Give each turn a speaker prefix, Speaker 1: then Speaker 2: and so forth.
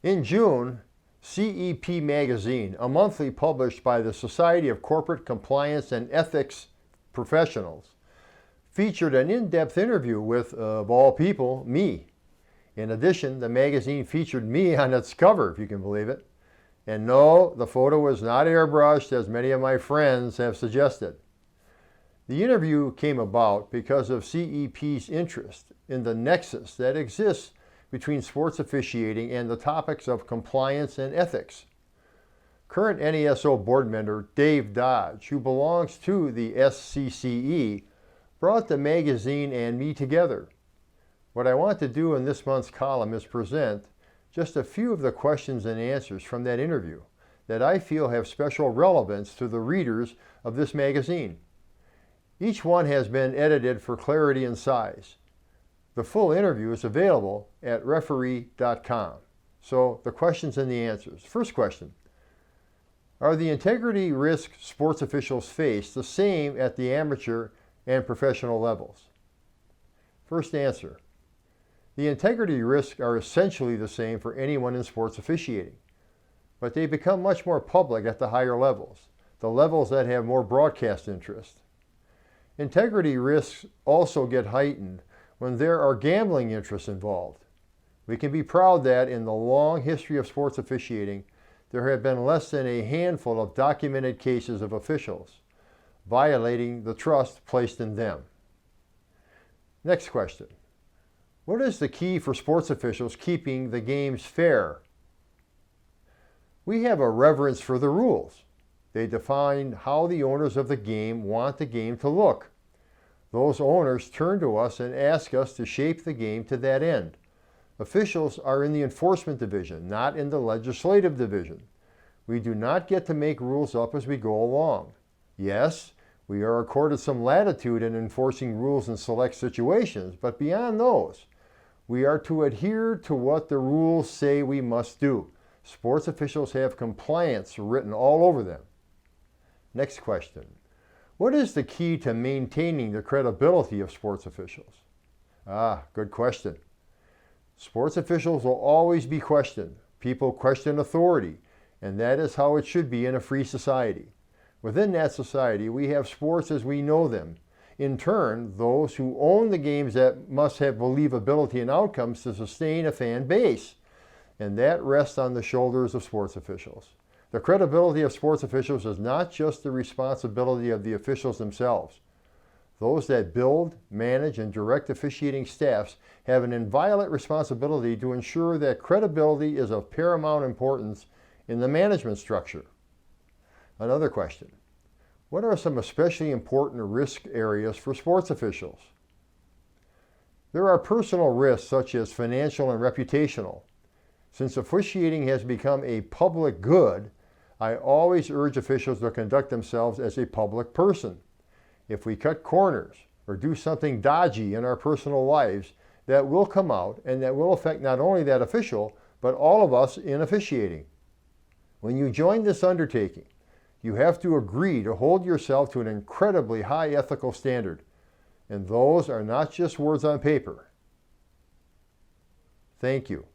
Speaker 1: In June, CEP Magazine, a monthly published by the Society of Corporate Compliance and Ethics Professionals, featured an in-depth interview with, of all people, me. In addition, the magazine featured me on its cover, if you can believe it. And no, the photo was not airbrushed, as many of my friends have suggested. The interview came about because of CEP's interest in the nexus that exists between sports officiating and the topics of compliance and ethics. Current NASO board member Dave Dodge, who belongs to the SCCE, brought the magazine and me together. What I want to do in this month's column is present just a few of the questions and answers from that interview that I feel have special relevance to the readers of this magazine. Each one has been edited for clarity and size. The full interview is available at referee.com. So the questions and the answers. First question: are the integrity risks sports officials face the same at the amateur and professional levels? First answer: the integrity risks are essentially the same for anyone in sports officiating, but they become much more public at the higher levels, the levels that have more broadcast interest. Integrity risks also get heightened when there are gambling interests involved. We can be proud that in the long history of sports officiating, there have been less than a handful of documented cases of officials violating the trust placed in them. Next question: what is the key for sports officials keeping the games fair? We have a reverence for the rules. They define how the owners of the game want the game to look. Those owners turn to us and ask us to shape the game to that end. Officials are in the enforcement division, not in the legislative division. We do not get to make rules up as we go along. Yes, we are accorded some latitude in enforcing rules in select situations, but beyond those, we are to adhere to what the rules say we must do. Sports officials have compliance written all over them. Next question: what is the key to maintaining the credibility of sports officials? Good question. Sports officials will always be questioned. People question authority, and that is how it should be in a free society. Within that society, we have sports as we know them. In turn, those who own the games that must have believability and outcomes to sustain a fan base, and that rests on the shoulders of sports officials. The credibility of sports officials is not just the responsibility of the officials themselves. Those that build, manage, and direct officiating staffs have an inviolate responsibility to ensure that credibility is of paramount importance in the management structure. Another question: what are some especially important risk areas for sports officials? There are personal risks such as financial and reputational. Since officiating has become a public good, I always urge officials to conduct themselves as a public person. If we cut corners or do something dodgy in our personal lives, that will come out and that will affect not only that official, but all of us in officiating. When you join this undertaking, you have to agree to hold yourself to an incredibly high ethical standard. And those are not just words on paper. Thank you.